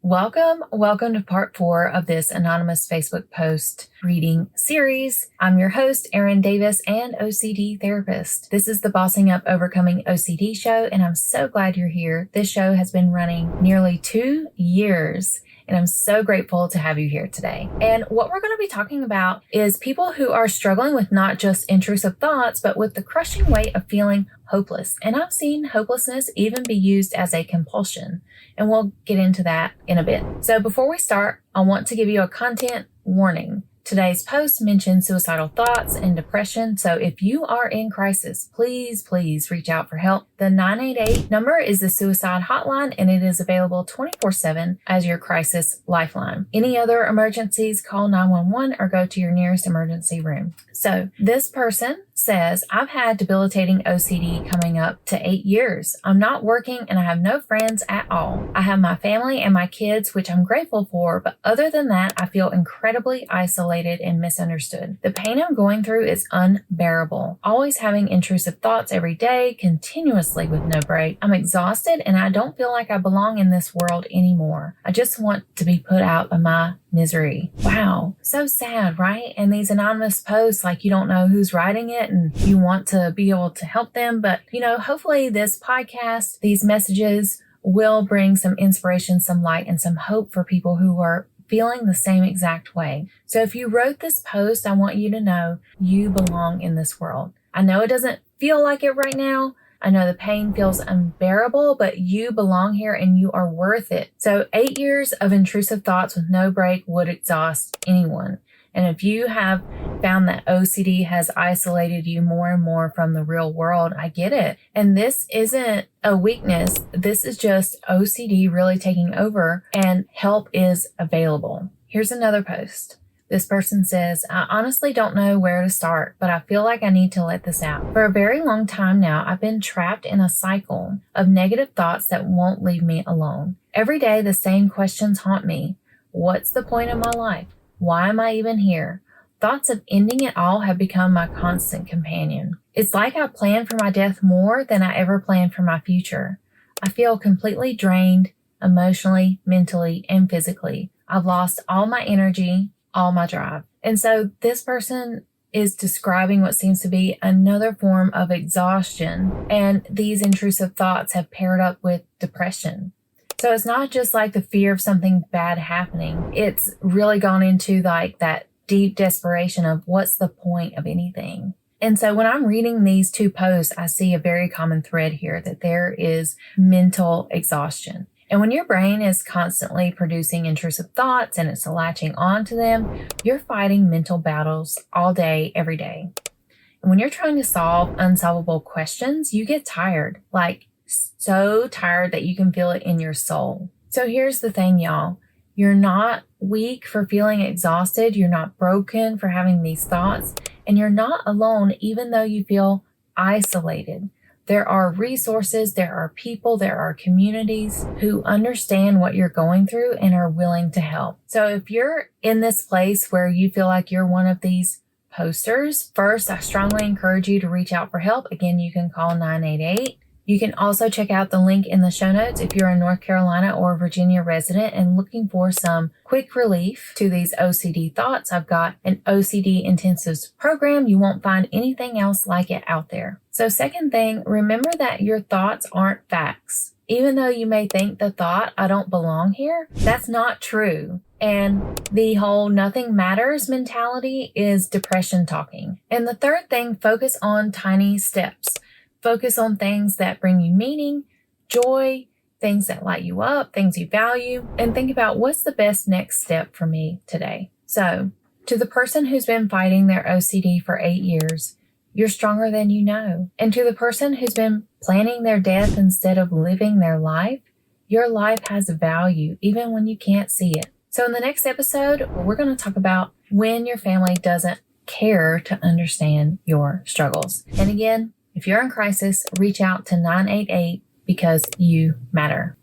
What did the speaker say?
Welcome to part 4 of this anonymous Facebook post reading series. I'm your host, Erin Davis, and OCD therapist. This is the Bossing Up Overcoming OCD show, and I'm so glad you're here. This show has been running nearly 2 years, and I'm so grateful to have you here today. And what we're going to be talking about is people who are struggling with not just intrusive thoughts, but with the crushing weight of feeling hopeless. And I've seen hopelessness even be used as a compulsion. And we'll get into that in a bit. So before we start, I want to give you a content warning. Today's post mentions suicidal thoughts and depression. So if you are in crisis, please reach out for help. The 988 number is the suicide hotline, and it is available 24/7 as your crisis lifeline. Any other emergencies, call 911 or go to your nearest emergency room. So this person says, I've had debilitating OCD coming up to 8 years. I'm not working and I have no friends at all. I have my family and my kids, which I'm grateful for, but other than that, I feel incredibly isolated and misunderstood. The pain I'm going through is unbearable. Always having intrusive thoughts every day, continuously with no break. I'm exhausted and I don't feel like I belong in this world anymore. I just want to be put out of my misery. Wow. So sad, right? And these anonymous posts, like you don't know who's writing it and you want to be able to help them. But, hopefully this podcast, these messages will bring some inspiration, some light, and some hope for people who are feeling the same exact way. So if you wrote this post, I want you to know you belong in this world. I know it doesn't feel like it right now. I know the pain feels unbearable, but you belong here and you are worth it. So 8 years of intrusive thoughts with no break would exhaust anyone. And if you have found that OCD has isolated you more and more from the real world, I get it. And this isn't a weakness. This is just OCD really taking over, and help is available. Here's another post. This person says, I honestly don't know where to start, but I feel like I need to let this out. For a very long time now, I've been trapped in a cycle of negative thoughts that won't leave me alone. Every day, the same questions haunt me. What's the point of my life? Why am I even here? Thoughts of ending it all have become my constant companion. It's like I plan for my death more than I ever planned for my future. I feel completely drained emotionally, mentally, and physically. I've lost all my energy, all my drive. And so this person is describing what seems to be another form of exhaustion. And these intrusive thoughts have paired up with depression. So it's not just like the fear of something bad happening. It's really gone into like that deep desperation of what's the point of anything. And so when I'm reading these two posts, I see a very common thread here, that there is mental exhaustion. And when your brain is constantly producing intrusive thoughts and it's latching on to them, you're fighting mental battles all day, every day. And when you're trying to solve unsolvable questions, you get tired, like so tired that you can feel it in your soul. So here's the thing, y'all. You're not weak for feeling exhausted. You're not broken for having these thoughts. And you're not alone, even though you feel isolated. There are resources, there are people, there are communities who understand what you're going through and are willing to help. So if you're in this place where you feel like you're one of these posters, first, I strongly encourage you to reach out for help. Again, you can call 988. You can also check out the link in the show notes if you're a North Carolina or Virginia resident and looking for some quick relief to these OCD thoughts. I've got an OCD intensives program. You won't find anything else like it out there. So second thing, remember that your thoughts aren't facts. Even though you may think the thought, I don't belong here, that's not true. And the whole nothing matters mentality is depression talking. And the third thing, focus on tiny steps. Focus on things that bring you meaning, joy, things that light you up, things you value, and think about what's the best next step for me today. So, to the person who's been fighting their OCD for 8 years, you're stronger than you know. And to the person who's been planning their death instead of living their life, your life has value even when you can't see it. So in the next episode, we're going to talk about when your family doesn't care to understand your struggles. And again, if you're in crisis, reach out to 988 because you matter.